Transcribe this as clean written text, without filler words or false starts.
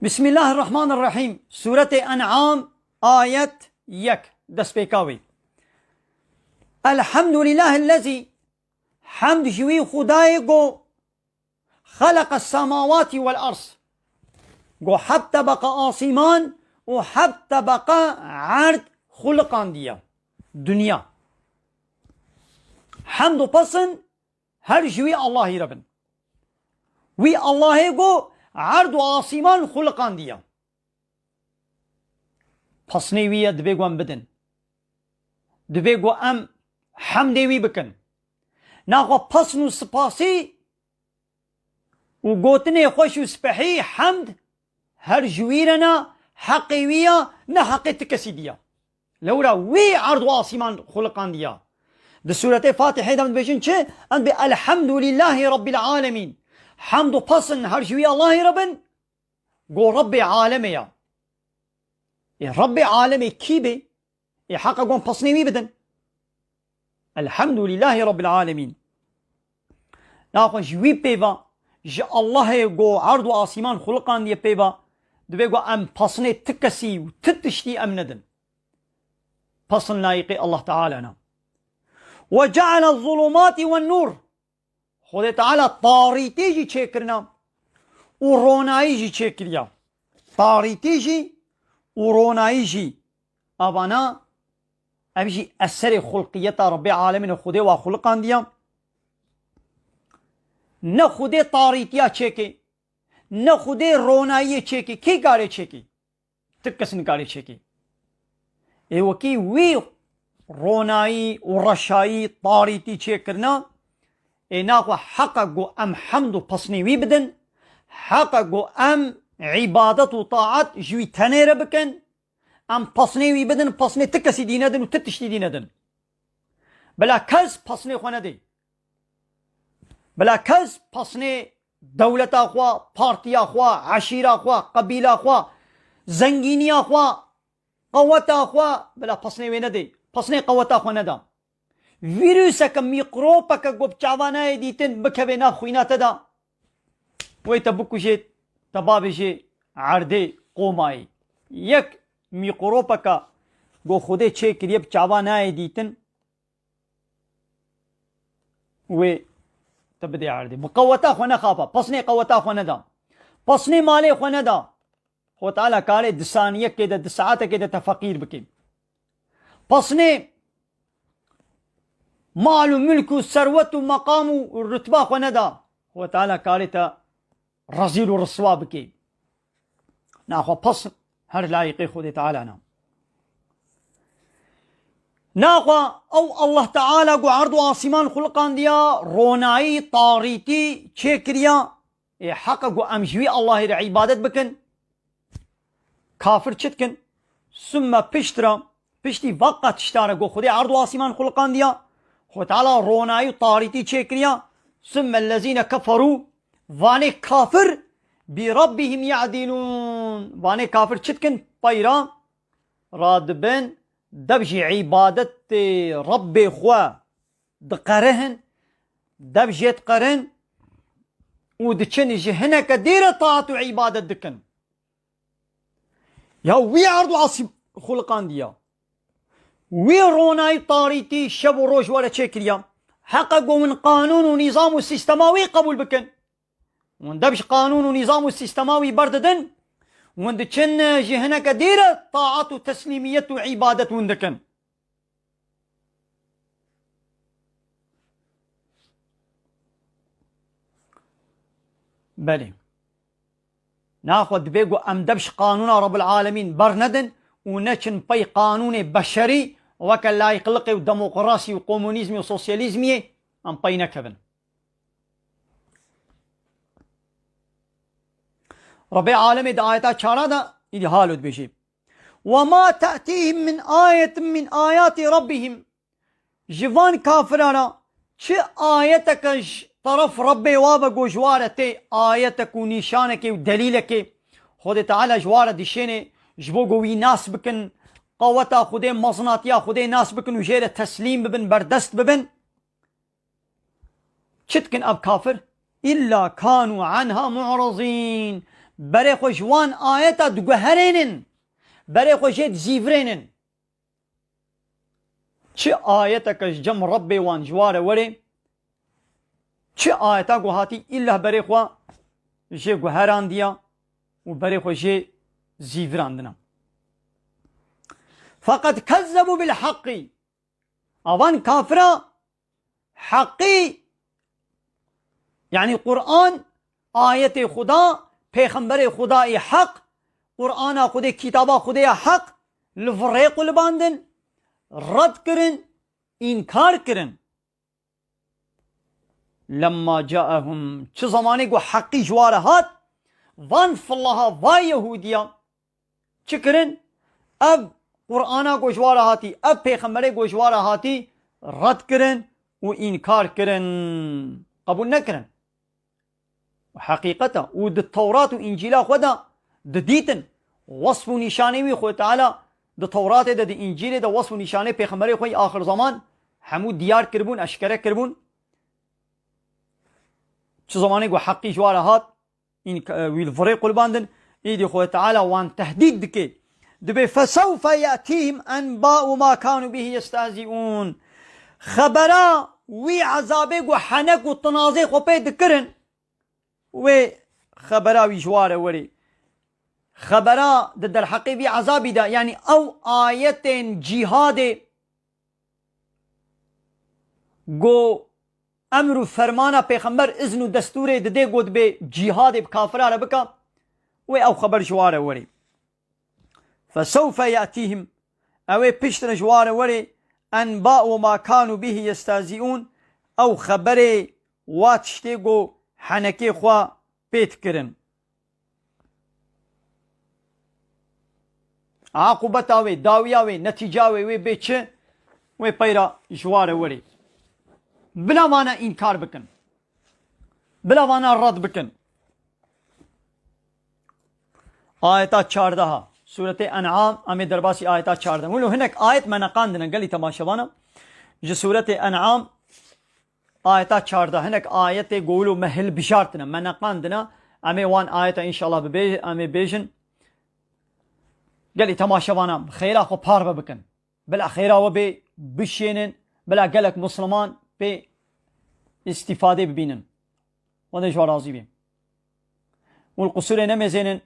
بسم الله الرحمن الرحيم سورة أنعام آية يك دسبيكاوي. الحمد لله الذي حمد جوي خداي جو خلق السماوات والأرض جو حتى بقى آسمان وحتى بقى عرض خلقان ديا دنيا حمد پسن هر جوي الله ربن وي الله جو عرض و آسمان خلقان دیا پسنی وی دبیگو ام بدن دبیگو ام حمدی وی بکن ناخو پسن و سپاسی و گوتنی خوش و سپحی حمد هر جویرنا حقی ویا نه حقی تکسی دیا لورا وی عرض و آسمان خلقان دیا ده سورة فاتحه دمت بيجن چه ان بي الحمد لله رب العالمين حمد پسن هر جوی الله ربن گو رب عالمه یا رب عالمه کی به حقا گون پسنوی بدن الحمد لله رب العالمين ناخو جوی پیوا جا الله گو عرض و آسمان خلقان دی پیوا دوی گو ام پسنه تکسی و تتشتی ام ندن پسن لایقی الله تعالی نا وجعل الظلمات والنور خود تعالی تاریتی جی چه کرنا و رونایی جی چه کریا تاریتی جی و رونایی جی ابانا ابی جی اثر خلقیت رب العالمین خود و خلقان دیا نه خود تاریتیا چه که نه خود رونایی چه که کی کاره چه که تکسن کاره چه که ای وکی وی رونایی و رشایی تاریتی چه کرنا ناخو حقا گو ام حمد و پسنوی بدن حقا گو ام عبادت و طاعت جوی تنیر بکن ام پسنوی بدن پسنی تکسی دی ندن و تتشتی دی ندن بلا کس پسنی خو نده بلا کس پسنی دولتا خوا پارتیا خوا عشیرا خوا قبیلا خوا زنگینیا خوا قوتا خوا بلا پسنوی نده پسنی قوتا خو نده ویروسک میکروبک گوب چاوانای دیتن بکوی نا خوینا تدا وی تبکوشید تبابشی عرده قومای یک میکروبک گو خوده چه کریب چاوانای دیتن وی تبدی عرده مقوتا خو نخافا پسنی قوتا خو ندا پسنی مالی خو ندا خو تعالی کاره دسانیه که ده دساعته که ده تفقیر بکیم پسنی مال و ملك و ثروت و مقام و رتبه خو ندا خو تعالی کارتا رزیل و رسوا بکی ناخو پس هر لایقی خود تعالی نام ناخو او الله تعالی گو عرض و آسمان خلقان دیا رونایی طاریتی چه کریا حق گو امجوی الله را عبادت بکن کافر چتکن ثم پشتی وقت اشتاره گو خود عرض و آسمان خلقان دیا خو تعالی رونایی و طاریتی چه کریا ثم الذين كفروا وانه کافر بربهم يعدلون وانه کافر چتکن پیرا رادبن دبجی عبادت رب خوا دقرهن دبجیت قرن و دچن جهنك دیر طاعت و عبادت دکن یا وی عرض عاصم خلقان دیا وی رونای طاریتی شب و روش ولا چه کریا حقا گو من قانون و نظام و سیستماوی قبول بکن ومن دبش قانون و نظام و سیستماوی برددن ومن دچن جهنك دیر طاعت و تسلیمیت و عبادت وندکن بله ناخد بيقو ام دبش قانون رب العالمين برندن ونچن پی قانون بشری وکل لایق لقی و دموقراسی و کمونیزمی و سوسیالیزمی ام پی نکبن رب العالمین دا آیتا چارا دا ایدی حالت بشی وما تأتيهم من آیت من آیات ربهم جوان کافرانا چه آیتک طرف رب وابا گوشوارتی آیتک و نشانک و دلیلک خود تعالی جوار دشینه جبو گوی ناس بکن قوتا خودی مصناتیا خودی ناس بکن و جیر تسلیم ببن بردست ببن چتکن اب کافر الا كانوا عنها معرضين بري خوش وان آيتا دقهرينن بري خوشيت زيفرينن چه آيتا كش جم ربي وان جوار وري چه آيتا قهاتي إلا بري خوا جي قهران ديا وبري خوشي زيفران دنا فقد كذبوا بالحق اوان كافرة حقي يعني قرآن آية خدا پیغمبر خدا حق قرآن خدا كتاب خدا حق لفريق الباندن رد کرن انكار کرن لما جاءهم چه زمانه گو حقي جوارهات وان فالله و يهوديا چه کرن اب قرآن گوشوارهاتی اب پیغمبر گوشوارهاتی رد کرن و انكار کرن قبول نکرن حقيقتا و د التوراة و انجيلا خدا د ديتن وصف و نشانه وي خو تعالى د توراة د انجيل د وصف و نشانه پیغمبر خو آخر زمان همو ديار کربون اشکره کربون چه زمانه گو حقي جوارهات ويل فريق الباندن ايدي خو تعالى وان تهديد دكي دبي فسوف يأتيهم أنباء ما كانوا به يستهزئون خبرا وي عذابك وحنك وطنازيق وبيد كرن وي خبرا وي جواره وري خبرا ضد الحقي بي عذابي دا يعني او آية جهاد گو امر فرمانا پیغمبر اذن و دستور دده گود بي جهاد بكافرا ربكا وي او خبر جواره وري فسوف يأتيهم اوه پشتن جوار وري انباء ما كانوا به يستهزئون او خبره واتشتيگو حنكي خوا بيت کرن عاقبتاوي داوياوي نتيجاوي وي بيچه وي پيرا جوار وري بلا وانا انكار بكن بلا وانا رد بكن آيتا 14 سورة انعام امي درباسي آيتا 14 ولو هناك آيت ما نقاندنا قال لي تماشوانا جو سورة انعام آيتا 14 هناك آيات يقولوا مهل بشارتنا ما نقاندنا امي وان آيتا ان شاء الله امي بيجن قال لي تماشوانا خيرا خو باربا بكن بلا خيرا وبي بشينن بلا قالك مسلمان بي استفادة ببينن وانا جو راضي بيه والقصور نمزينن